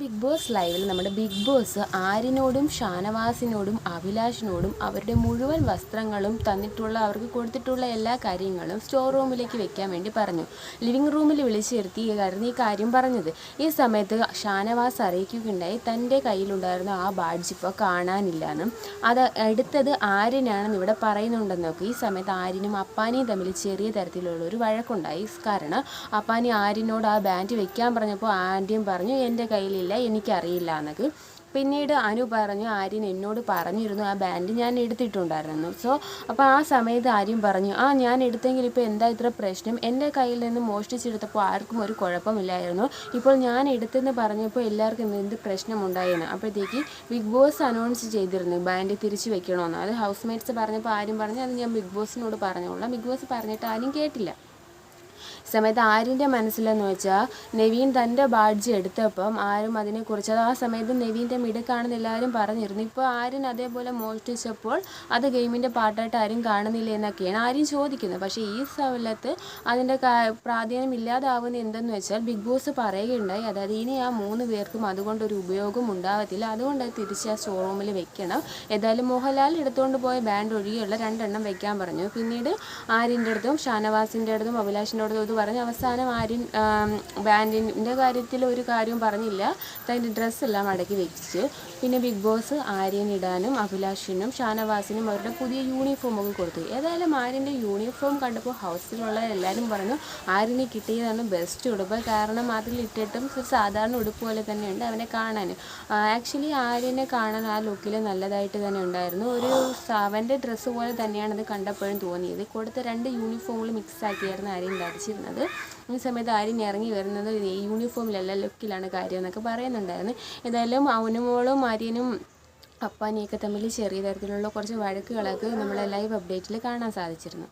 Big boss ലൈവിൽ നമ്മുടെ big boss ആര്യനോടും ഷാനവാസിനോടും അഭിലാഷിനോടും അവരുടെ മുഴുവൻ വസ്ത്രങ്ങളും തന്നിട്ടുള്ള അവർക്ക് കൊടുത്തിട്ടുള്ള എല്ലാ കാര്യങ്ങളും സ്റ്റോർ റൂമിലേക്ക് വെക്കാൻ വേണ്ടി പറഞ്ഞു. ലിവിംഗ് റൂമിൽ വിളിച്ചിരുത്തിയായിരുന്നു ഈ കാര്യം പറഞ്ഞത്. ഈ സമയത്ത് ഷാനവാസ് അറിയിക്കുകയുണ്ടായി തൻ്റെ കയ്യിലുണ്ടായിരുന്ന ആ ബാഡ്ജ് ഇപ്പോൾ കാണാനില്ലെന്നും അത് എടുത്തത് ആര്യനാണെന്ന് ഇവിടെ പറയുന്നുണ്ടെന്നൊക്കെ. ഈ സമയത്ത് ആര്യനും അപ്പാനിയും തമ്മിൽ ചെറിയ തരത്തിലുള്ള ഒരു വഴക്കുണ്ടായി. കാരണം അപ്പാനി ആര്യനോട് ആ ബാൻഡ് വെക്കാൻ പറഞ്ഞപ്പോൾ ആദ്യം പറഞ്ഞു എൻ്റെ കയ്യിലില്ല, എനിക്കറിയില്ല എന്നൊക്കെ. പിന്നീട് അനു പറഞ്ഞു ആര്യൻ എന്നോട് പറഞ്ഞിരുന്നു ആ ബാൻഡ് ഞാൻ എടുത്തിട്ടുണ്ടായിരുന്നു. അപ്പോൾ ആ സമയത്ത് ആര്യൻ പറഞ്ഞു ഞാൻ എടുത്തെങ്കിൽ ഇപ്പോൾ എന്താ ഇത്ര പ്രശ്നം, എൻ്റെ കയ്യിൽ നിന്ന് മോഷ്ടിച്ചെടുത്തപ്പോൾ ആർക്കും ഒരു കുഴപ്പമില്ലായിരുന്നു, ഇപ്പോൾ ഞാൻ എടുത്തെന്ന് പറഞ്ഞപ്പോൾ എല്ലാവർക്കും എന്ത് പ്രശ്നമുണ്ടായിരുന്നു. അപ്പോഴത്തേക്ക് ബിഗ് ബോസ് അനൗൺസ് ചെയ്തിരുന്നു ബാൻഡ് തിരിച്ചു വെക്കണമെന്ന്. അത് ഹൗസ് മേറ്റ്സ് പറഞ്ഞപ്പോൾ ആര്യം പറഞ്ഞു അത് ഞാൻ ബിഗ് ബോസിനോട് പറഞ്ഞോളാം. ബിഗ് ബോസ് പറഞ്ഞിട്ട് ആരും കേട്ടില്ല. സമയത്ത് ആര്യൻ്റെ മനസ്സിലെന്ന് വെച്ചാൽ നെവീൻ തൻ്റെ ബാഡ്ജ് എടുത്തപ്പം ആരും അതിനെക്കുറിച്ച് ആ സമയത്ത് നെവീൻ്റെ മിടുക്കാണെന്ന് എല്ലാവരും പറഞ്ഞിരുന്നു. ഇപ്പോൾ ആര്യൻ അതേപോലെ മോഷ്ടിച്ചപ്പോൾ അത് ഗെയിമിൻ്റെ പാർട്ടായിട്ട് ആരും കാണുന്നില്ല എന്നൊക്കെയാണ് ആര്യം ചോദിക്കുന്നത്. പക്ഷേ ഈ സ്ഥലത്ത് അതിൻ്റെ പ്രാധാന്യം ഇല്ലാതാവുന്ന എന്തെന്ന് വെച്ചാൽ ബിഗ് ബോസ് പറയുകയുണ്ടായി, അതായത് ഇനി ആ 3 പേർക്കും അതുകൊണ്ടൊരു ഉപയോഗം ഉണ്ടാകത്തില്ല, അതുകൊണ്ട് അത് തിരിച്ച് ആ സ്റ്റോർ റൂമിൽ വെക്കണം. ഏതായാലും മോഹൻലാൽ എടുത്തുകൊണ്ട് പോയ ബാൻഡ് ഒഴികെയുള്ള 2 എണ്ണം വെക്കാൻ പറഞ്ഞു. പിന്നീട് ആര്യൻ്റെ അടുത്തും ഷാനവാസിൻ്റെ അടുത്തും അഭിലാഷിൻ്റെ അടുത്തും ഇത് പറഞ്ഞ് അവസാനം ആര്യൻ ബാൻഡിൻ്റെ കാര്യത്തിൽ ഒരു കാര്യവും പറഞ്ഞില്ല, തൻ്റെ ഡ്രസ്സെല്ലാം അടക്കി വെച്ചു. പിന്നെ ബിഗ് ബോസ് ആര്യനിടാനും അഭിലാഷിനും ഷാനവാസിനും അവരുടെ പുതിയ യൂണിഫോമൊക്കെ കൊടുത്തു. ഏതായാലും ആര്യൻ്റെ യൂണിഫോം കണ്ടപ്പോൾ ഹൗസിലുള്ള എല്ലാവരും പറഞ്ഞു ആര്യന് കിട്ടിയതാണ് ബെസ്റ്റ് ഉടുപ്പ്, കാരണം അതിലിട്ടിട്ടും സാധാരണ ഉടുപ്പ് പോലെ തന്നെയുണ്ട് അവനെ കാണാൻ. ആക്ച്വലി ആര്യനെ കാണാൻ ആ ലുക്കിൽ നല്ലതായിട്ട് തന്നെ ഉണ്ടായിരുന്നു. ഒരു അവൻ്റെ ഡ്രസ്സ് പോലെ തന്നെയാണ് അത് കണ്ടപ്പോഴും തോന്നിയത്. കൊടുത്ത 2 യൂണിഫോമുകൾ മിക്സ് ആക്കിയായിരുന്നു ആര്യൻ ധരിച്ചിരുന്നത്. ഈ സമയത്ത് ആര്യൻ ഇറങ്ങി വരുന്നത് ഈ യൂണിഫോമിലല്ല ലുക്കിലാണ് കാര്യം എന്നൊക്കെ പറയുന്നുണ്ടായിരുന്നു. ഏതായാലും അവനുമോളും ആര്യനും അപ്പാനിയൊക്കെ തമ്മിൽ ചെറിയ തരത്തിലുള്ള കുറച്ച് വഴക്കുകളൊക്കെ നമ്മളെ ലൈവ് അപ്ഡേറ്റിൽ കാണാൻ സാധിച്ചിരുന്നു.